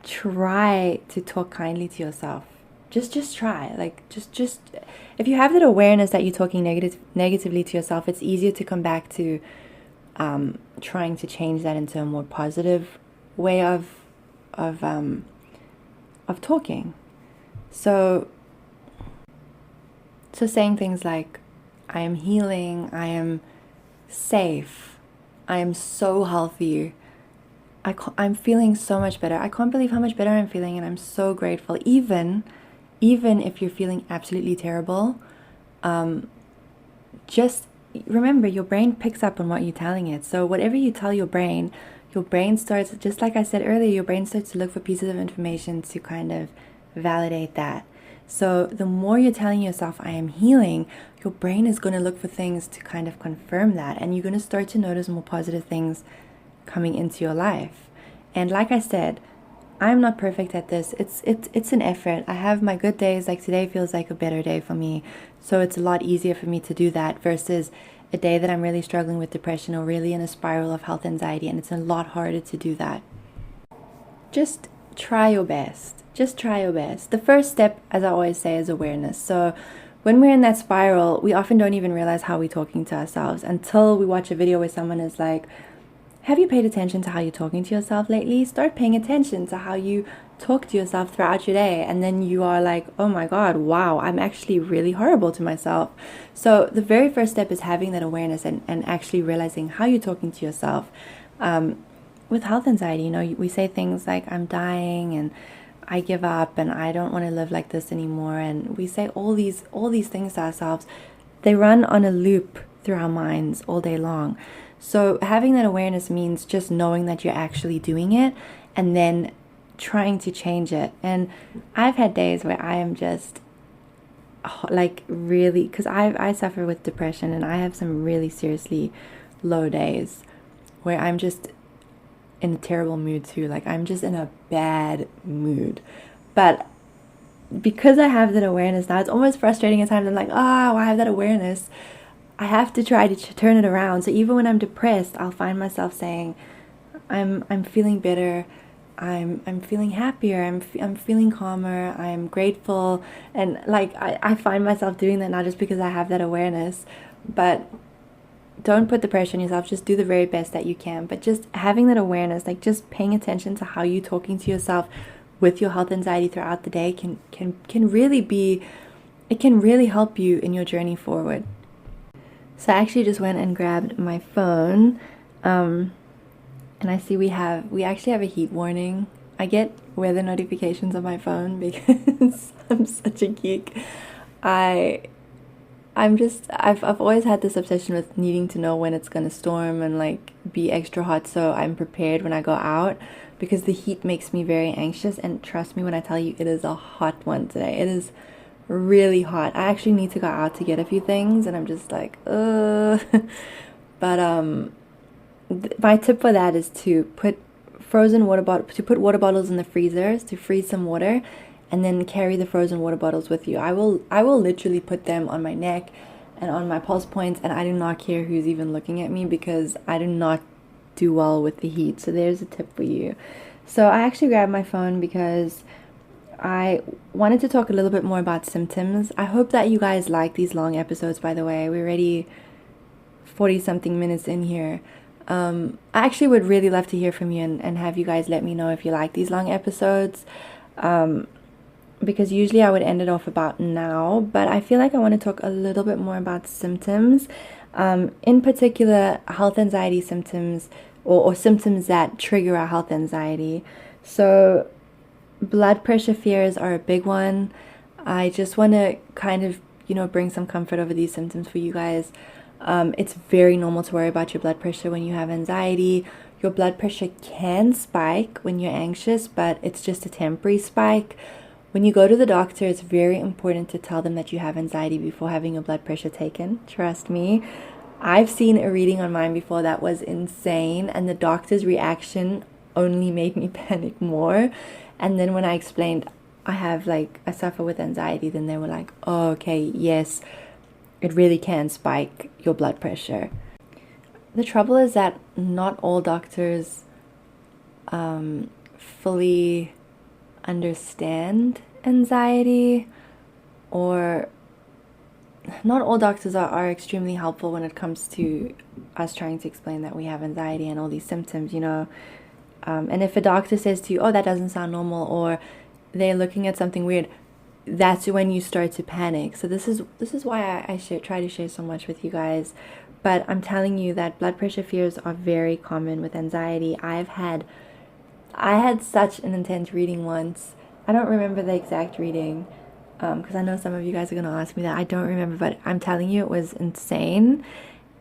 try to talk kindly to yourself. Just try. Like just if you have that awareness that you're talking negatively to yourself, it's easier to come back to trying to change that into a more positive way of talking. So saying things like, I am healing, I am safe, I am so healthy, I'm feeling so much better, I can't believe how much better I'm feeling, and I'm so grateful. Even if you're feeling absolutely terrible, just remember, your brain picks up on what you're telling it. So whatever you tell your brain starts, just like I said earlier, your brain starts to look for pieces of information to kind of validate that. So the more you're telling yourself, I am healing, your brain is going to look for things to kind of confirm that, and you're going to start to notice more positive things coming into your life. And like I said, I'm not perfect at this. It's an effort. I have my good days, like today feels like a better day for me. So it's a lot easier for me to do that versus a day that I'm really struggling with depression or really in a spiral of health anxiety, and it's a lot harder to do that. Just try your best. Just try your best. The first step, as I always say, is awareness. So when we're in that spiral, we often don't even realize how we're talking to ourselves until we watch a video where someone is like, have you paid attention to how you're talking to yourself lately? Start paying attention to how you talk to yourself throughout your day. And then you are like, oh my God, wow, I'm actually really horrible to myself. So the very first step is having that awareness and actually realizing how you're talking to yourself. With health anxiety, we say things like, I'm dying, and I give up, and I don't want to live like this anymore. And we say all these things to ourselves. They run on a loop through our minds all day long. So having that awareness means just knowing that you're actually doing it and then trying to change it. And I've had days where I am just like really, because I suffer with depression, and I have some really seriously low days where I'm just in a terrible mood too. Like I'm just in a bad mood. But because I have that awareness now, it's almost frustrating at times. I'm like, I have that awareness. I have to try to turn it around. So even when I'm depressed, I'll find myself saying, I'm feeling better. I'm feeling happier. I'm feeling calmer. I'm grateful. And like I find myself doing that now just because I have that awareness. But don't put the pressure on yourself. Just do the very best that you can. But just having that awareness, like just paying attention to how you're talking to yourself with your health anxiety throughout the day can really be, it can really help you in your journey forward. So I actually just went and grabbed my phone, and I see we actually have a heat warning. I get weather notifications on my phone because I'm such a geek. I've always had this obsession with needing to know when it's gonna storm and like be extra hot, so I'm prepared when I go out, because the heat makes me very anxious. And trust me when I tell you, it is a hot one today. It is really hot. I actually need to go out to get a few things, and I'm just like, But my tip for that is to put water bottles in the freezers to freeze some water, and then carry the frozen water bottles with you. I will literally put them on my neck and on my pulse points, and I do not care who's even looking at me, because I do not do well with the heat. So there's a tip for you. So I actually grabbed my phone because I wanted to talk a little bit more about symptoms. I hope that you guys like these long episodes, by the way. We're already 40 something minutes in here. I actually would really love to hear from you and have you guys let me know if you like these long episodes. Because usually I would end it off about now, but I feel like I want to talk a little bit more about symptoms. In particular, health anxiety symptoms, or symptoms that trigger our health anxiety. So blood pressure fears are a big one. I just want to kind of, bring some comfort over these symptoms for you guys. It's very normal to worry about your blood pressure when you have anxiety. Your blood pressure can spike when you're anxious, but it's just a temporary spike. When you go to the doctor, it's very important to tell them that you have anxiety before having your blood pressure taken. Trust me. I've seen a reading on mine before that was insane, and the doctor's reaction only made me panic more. And then when I explained I suffer with anxiety, then they were like, oh, okay, yes, it really can spike your blood pressure. the trouble is that not all doctors fully understand anxiety, or not all doctors are extremely helpful when it comes to us trying to explain that we have anxiety and all these symptoms, and if a doctor says to you, oh, that doesn't sound normal, or they're looking at something weird, that's when you start to panic. So this is why I try to share so much with you guys. But I'm telling you that blood pressure fears are very common with anxiety. I had such an intense reading once. I don't remember the exact reading, because I know some of you guys are going to ask me that. I don't remember, but I'm telling you, it was insane.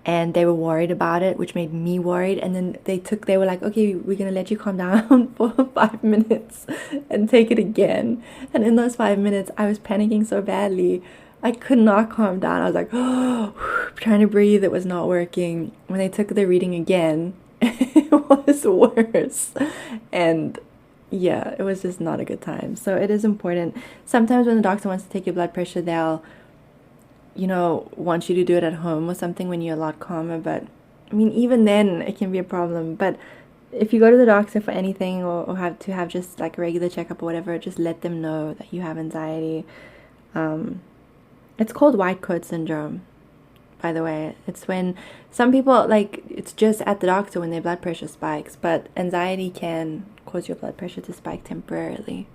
And they were worried about it, which made me worried. And then they were like, okay, we're going to let you calm down for 5 minutes and take it again. And in those 5 minutes, I was panicking so badly. I could not calm down. I was like, oh, trying to breathe. It was not working. When they took the reading again, it was worse. And yeah, it was just not a good time. So it is important. Sometimes when the doctor wants to take your blood pressure, they'll want you to do it at home or something when you're a lot calmer. But I mean, even then it can be a problem. But if you go to the doctor for anything, or have to have just like a regular checkup or whatever, just let them know that you have anxiety. It's called white coat syndrome, by the way. It's when some people, it's just at the doctor when their blood pressure spikes, but anxiety can cause your blood pressure to spike temporarily.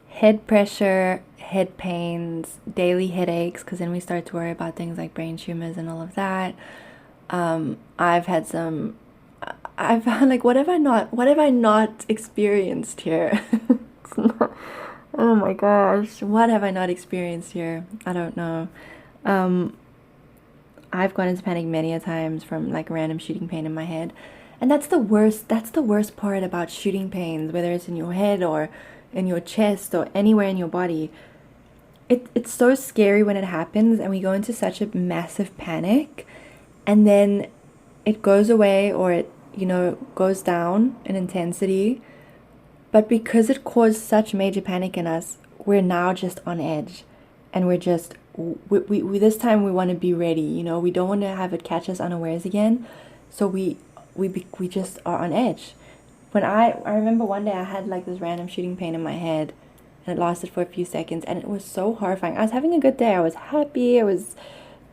Head pressure, head pains, daily headaches, because then we start to worry about things like brain tumors and all of that. I've had what have I not experienced here? Oh my gosh, what have I not experienced here? I don't know. I've gone into panic many a times from random shooting pain in my head. And that's the worst part about shooting pains, whether it's in your head or in your chest or anywhere in your body. It's so scary when it happens, and we go into such a massive panic, and then it goes away, or it goes down in intensity. But because it caused such major panic in us, we're now just on edge, and we're just we this time we want to be ready. We don't want to have it catch us unawares again, so we just are on edge. When I remember one day I had this random shooting pain in my head, and it lasted for a few seconds, and it was so horrifying. I was having a good day. I was happy. I was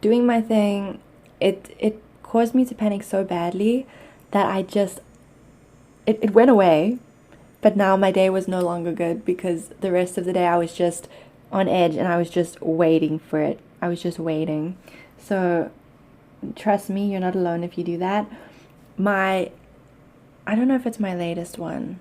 doing my thing. It caused me to panic so badly that it went away. But now my day was no longer good, because the rest of the day I was just on edge, and I was just waiting for it. I was just waiting. So trust me, you're not alone if you do that. I don't know if it's my latest one.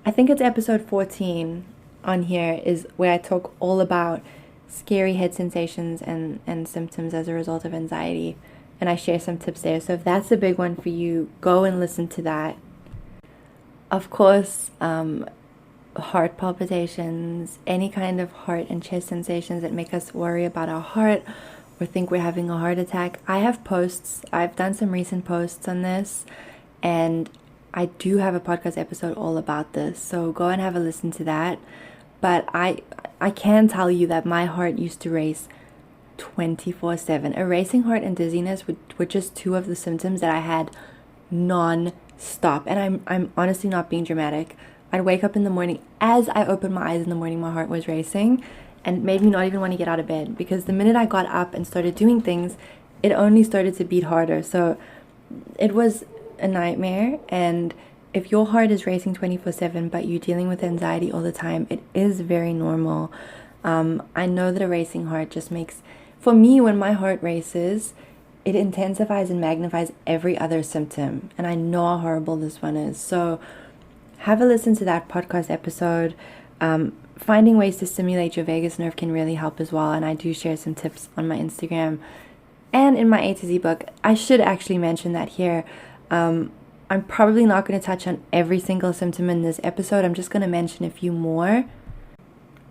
I think it's episode 14 on here is where I talk all about scary head sensations and symptoms as a result of anxiety. And I share some tips there. So if that's a big one for you, go and listen to that. Of course, heart palpitations, any kind of heart and chest sensations that make us worry about our heart or think we're having a heart attack. I have posts. I've done some recent posts on this, and I do have a podcast episode all about this. So go and have a listen to that. But I can tell you that my heart used to race 24/7. A racing heart and dizziness were just two of the symptoms that I had non-stop. And I'm honestly not being dramatic. I'd wake up in the morning. As I opened my eyes in the morning, my heart was racing, and it made me not even want to get out of bed, because the minute I got up and started doing things, it only started to beat harder. So it was a nightmare. And if your heart is racing 24/7 but you're dealing with anxiety all the time, it is very normal. I know that a racing heart just makes, for me, when my heart races, it intensifies and magnifies every other symptom, and I know how horrible this one is. So have a listen to that podcast episode. Finding ways to stimulate your vagus nerve can really help as well, and I do share some tips on my Instagram and in my A to Z book. I should actually mention that here. I'm probably not going to touch on every single symptom in this episode. I'm just going to mention a few more.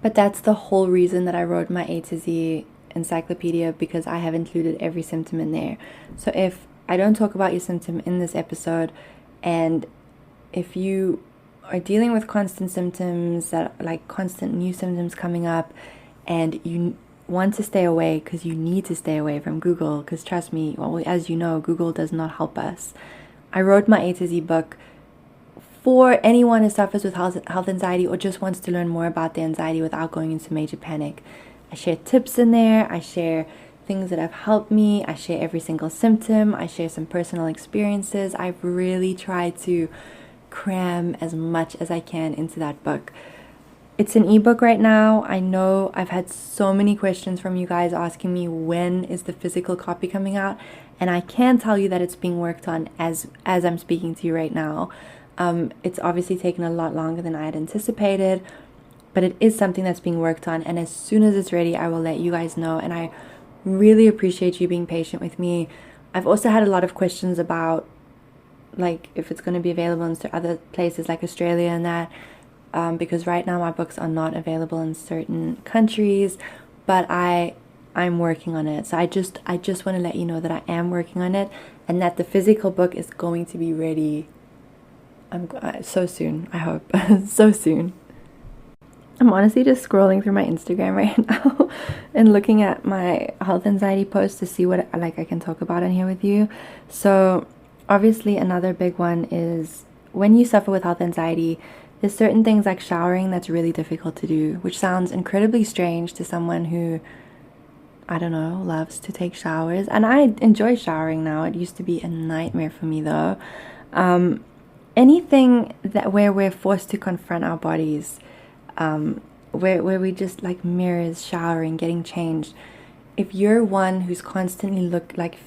But that's the whole reason that I wrote my A to Z encyclopedia, because I have included every symptom in there. So if I don't talk about your symptom in this episode, and if you are dealing with constant symptoms, that constant new symptoms coming up, and you want to stay away, because you need to stay away from Google, because trust me, well, as you know, Google does not help us. I wrote my A to Z book for anyone who suffers with health anxiety or just wants to learn more about their anxiety without going into major panic. I share tips in there. I share things that have helped me. I share every single symptom. I share some personal experiences. I've really tried to cram as much as I can into that book. It's an ebook right now. I know I've had so many questions from you guys asking me when is the physical copy coming out, and I can tell you that it's being worked on as I'm speaking to you right now. It's obviously taken a lot longer than I had anticipated, but it is something that's being worked on, and as soon as it's ready, I will let you guys know. And I really appreciate you being patient with me. I've also had a lot of questions about like if it's going to be available in other places like Australia and that, because right now my books are not available in certain countries, but I'm working on it. So I just want to let you know that I am working on it, and that the physical book is going to be ready so soon, I hope. So soon. I'm honestly just scrolling through my Instagram right now and looking at my health anxiety posts to see what I can talk about in here with you. So obviously another big one is when you suffer with health anxiety, there's certain things like showering that's really difficult to do, which sounds incredibly strange to someone who, I don't know, loves to take showers. And I enjoy showering now. It used to be a nightmare for me though. Anything where we're forced to confront our bodies, where we just like mirrors, showering, getting changed. If you're one who's constantly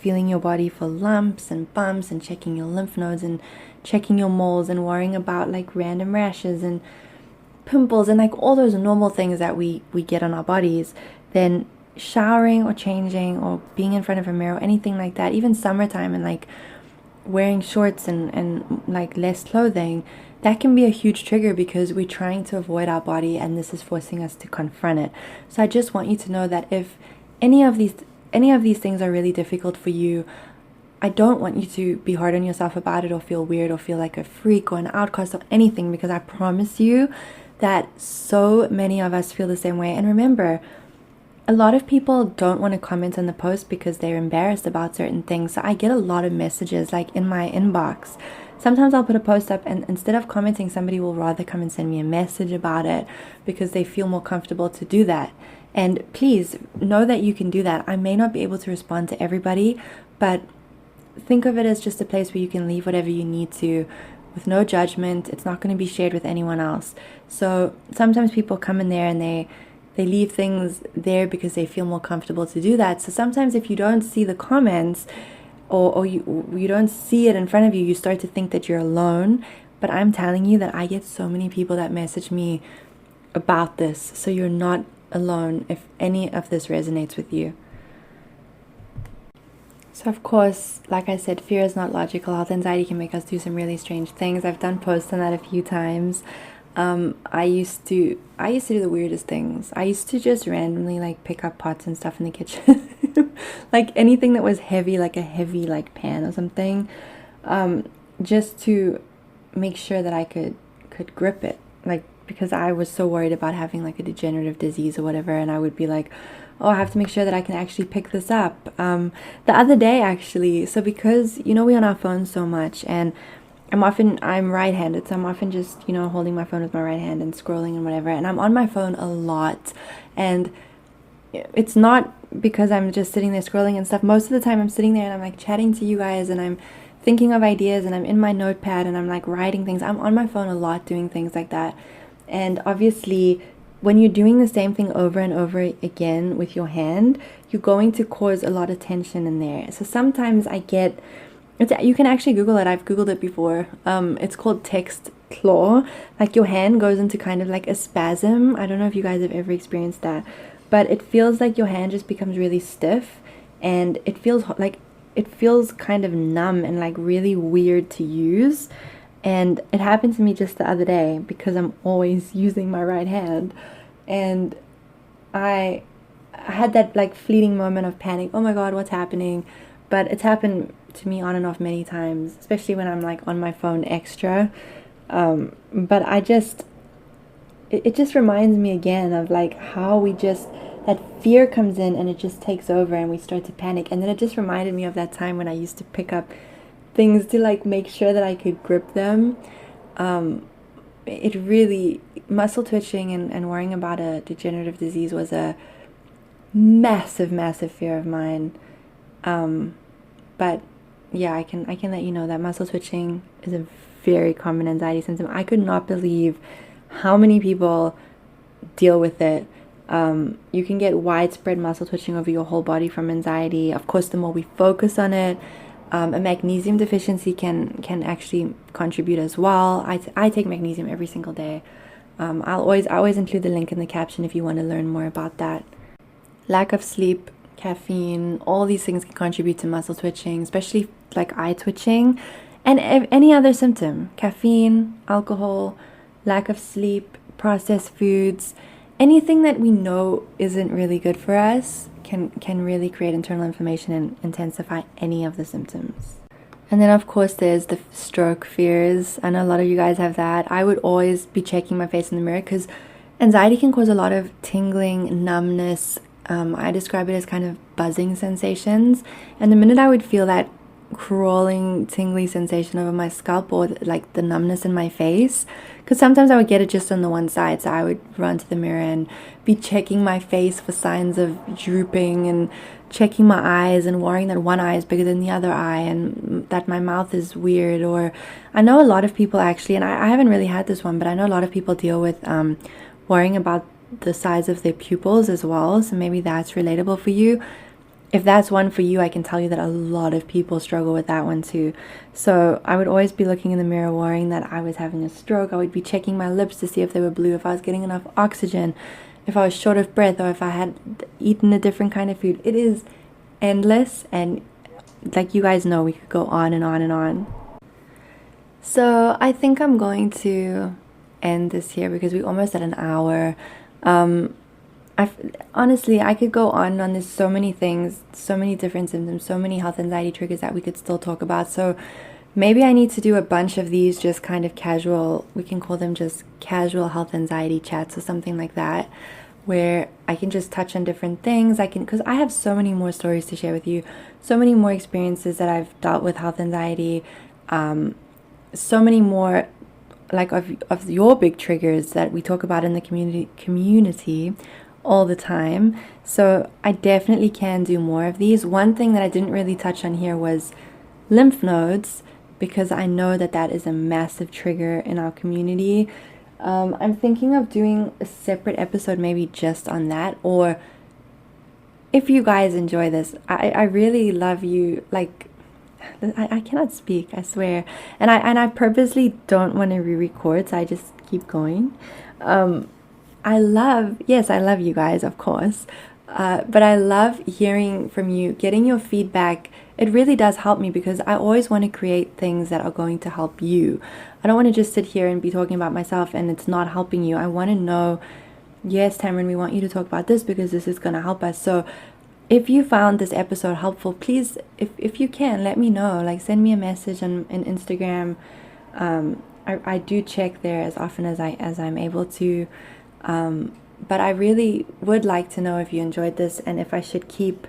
feeling your body for lumps and bumps and checking your lymph nodes and checking your moles and worrying about like random rashes and pimples and like all those normal things that we get on our bodies, then showering or changing or being in front of a mirror, anything like that, even summertime and like wearing shorts and like less clothing, that can be a huge trigger because we're trying to avoid our body and this is forcing us to confront it. So I just want you to know that if any of these things are really difficult for you, I don't want you to be hard on yourself about it or feel weird or feel like a freak or an outcast or anything, because I promise you that so many of us feel the same way. And remember, a lot of people don't want to comment on the post because they're embarrassed about certain things. So I get a lot of messages like in my inbox. Sometimes I'll put a post up and instead of commenting, somebody will rather come and send me a message about it because they feel more comfortable to do that. And please know that you can do that. I may not be able to respond to everybody, but think of it as just a place where you can leave whatever you need to with no judgment. It's not going to be shared with anyone else. So sometimes people come in there and they leave things there because they feel more comfortable to do that. So sometimes if you don't see the comments or you don't see it in front of you, you start to think that you're alone. But I'm telling you that I get so many people that message me about this. So you're not alone if any of this resonates with you. So of course, like I said, fear is not logical. Health anxiety can make us do some really strange things. I've done posts on that a few times. I used to do the weirdest things. I used to just randomly like pick up pots and stuff in the kitchen. Like anything that was heavy, like a heavy like pan or something, just to make sure that I could grip it. Like, because I was so worried about having like a degenerative disease or whatever, and I would be like, oh, I have to make sure that I can actually pick this up. The other day actually, so because we're on our phones so much, and I'm right-handed, so I'm often just, holding my phone with my right hand and scrolling and whatever, and I'm on my phone a lot, and it's not because I'm just sitting there scrolling and stuff. Most of the time I'm sitting there and I'm like chatting to you guys, and I'm thinking of ideas, and I'm in my notepad, and I'm like writing things. I'm on my phone a lot doing things like that. And obviously, when you're doing the same thing over and over again with your hand, you're going to cause a lot of tension in there. So sometimes you can actually Google it. I've Googled it before. It's called text claw. Like your hand goes into kind of like a spasm. I don't know if you guys have ever experienced that, but it feels like your hand just becomes really stiff, and it feels kind of numb and like really weird to use. And it happened to me just the other day because I'm always using my right hand, and I had that like fleeting moment of panic. Oh my God, what's happening? But it's happened to me on and off many times, especially when I'm like on my phone extra. But it just reminds me again of like how we just that fear comes in and it just takes over and we start to panic. And then it just reminded me of that time when I used to pick up things to like make sure that I could grip them. It really, muscle twitching and worrying about a degenerative disease was a massive fear of mine. But yeah, I can let you know that muscle twitching is a very common anxiety symptom. I could not believe how many people deal with it. You can get widespread muscle twitching over your whole body from anxiety. Of course, the more we focus on it, a magnesium deficiency can actually contribute as well. I take magnesium every single day. I always include the link in the caption if you want to learn more about that. Lack of sleep, caffeine, all these things can contribute to muscle twitching, especially like eye twitching and any other symptom. Caffeine, alcohol, lack of sleep, processed foods, anything that we know isn't really good for us can really create internal inflammation and intensify any of the symptoms. And then of course there's the stroke fears. I know a lot of you guys have that. I would always be checking my face in the mirror because anxiety can cause a lot of tingling, numbness. I describe it as kind of buzzing sensations. And the minute I would feel that crawling, tingly sensation over my scalp or like the numbness in my face, because sometimes I would get it just on the one side, so I would run to the mirror and be checking my face for signs of drooping and checking my eyes and worrying that one eye is bigger than the other eye and that my mouth is weird. Or I know a lot of people actually, and I haven't really had this one, but I know a lot of people deal with worrying about the size of their pupils as well, so maybe that's relatable for you. If that's one for you, I can tell you that a lot of people struggle with that one too. So I would always be looking in the mirror worrying that I was having a stroke. I would be checking my lips to see if they were blue, if I was getting enough oxygen, if I was short of breath, or if I had eaten a different kind of food. It is endless, and like you guys know, we could go on and on and on. So I think I'm going to end this here because we're almost at an hour. Honestly, I could go on. There's so many things, so many different symptoms, so many health anxiety triggers that we could still talk about. So maybe I need to do a bunch of these just kind of casual, we can call them just casual health anxiety chats or something like that, where I can just touch on different things. Because I have so many more stories to share with you, so many more experiences that I've dealt with health anxiety, so many more like of your big triggers that we talk about in the community all the time. So I definitely can do more of these. One thing that I didn't really touch on here was lymph nodes, because I know that is a massive trigger in our community. I'm thinking of doing a separate episode maybe just on that, or if you guys enjoy this, I really love you. Like, I cannot speak, I swear. And I purposely don't want to re-record, so I just keep going. I love you guys, of course. But I love hearing from you, getting your feedback. It really does help me because I always want to create things that are going to help you. I don't want to just sit here and be talking about myself and it's not helping you. I want to know, yes, Tamron, we want you to talk about this because this is going to help us. So if you found this episode helpful, please, if you can, let me know. Like, send me a message on Instagram. I do check there as often as I'm able to. But I really would like to know if you enjoyed this and if I should keep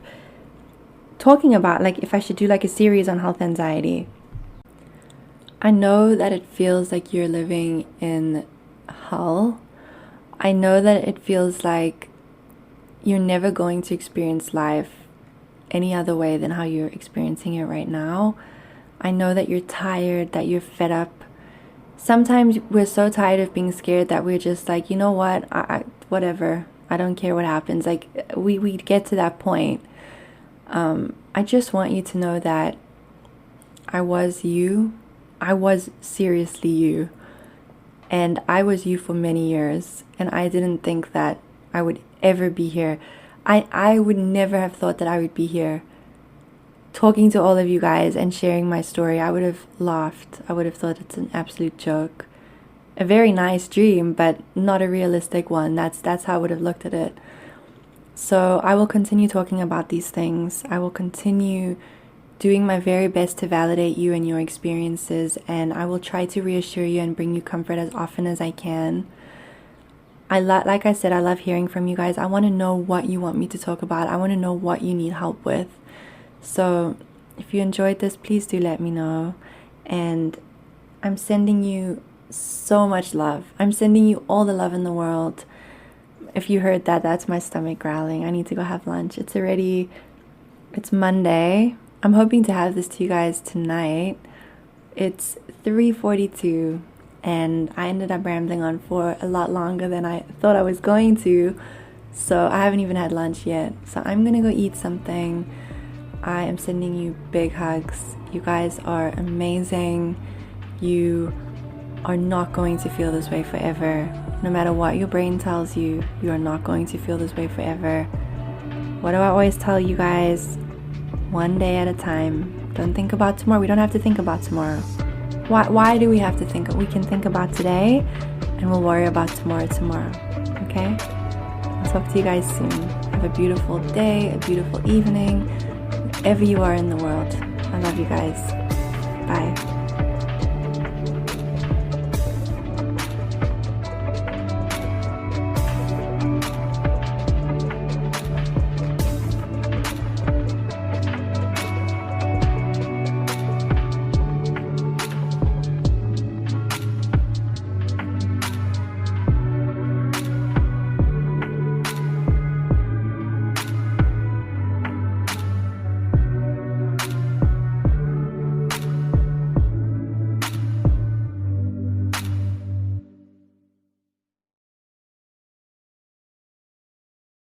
talking about, like, if I should do like a series on health anxiety. I know that it feels like you're living in hell. I know that it feels like you're never going to experience life any other way than how you're experiencing it right now. I know that you're tired, that you're fed up. Sometimes we're so tired of being scared that we're just like, you know what, whatever, I don't care what happens. Like, we get to that point. I just want you to know that I was you. I was seriously you. And I was you for many years. And I didn't think that I would ever be here. I would never have thought that I would be here talking to all of you guys and sharing my story. I would have laughed. I would have thought it's an absolute joke. A very nice dream, but not a realistic one. That's how I would have looked at it. So I will continue talking about these things. I will continue doing my very best to validate you and your experiences, and I will try to reassure you and bring you comfort as often as I can. Like I said, I love hearing from you guys. I want to know what you want me to talk about. I want to know what you need help with. So if you enjoyed this, please do let me know. And I'm sending you so much love. I'm sending you all the love in the world. If you heard that, that's my stomach growling. I need to go have lunch. It's Monday. I'm hoping to have this to you guys tonight. It's 3:42 and I ended up rambling on for a lot longer than I thought I was going to. So I haven't even had lunch yet. So I'm gonna go eat something. I am sending you big hugs. You guys are amazing. You are not going to feel this way forever. No matter what your brain tells you, you are not going to feel this way forever. What do I always tell you guys? One day at a time. Don't think about tomorrow. We don't have to think about tomorrow. Why do we have to think? We can think about today and we'll worry about tomorrow. Okay? I'll talk to you guys soon. Have a beautiful day, a beautiful evening, wherever you are in the world. I love you guys. Bye.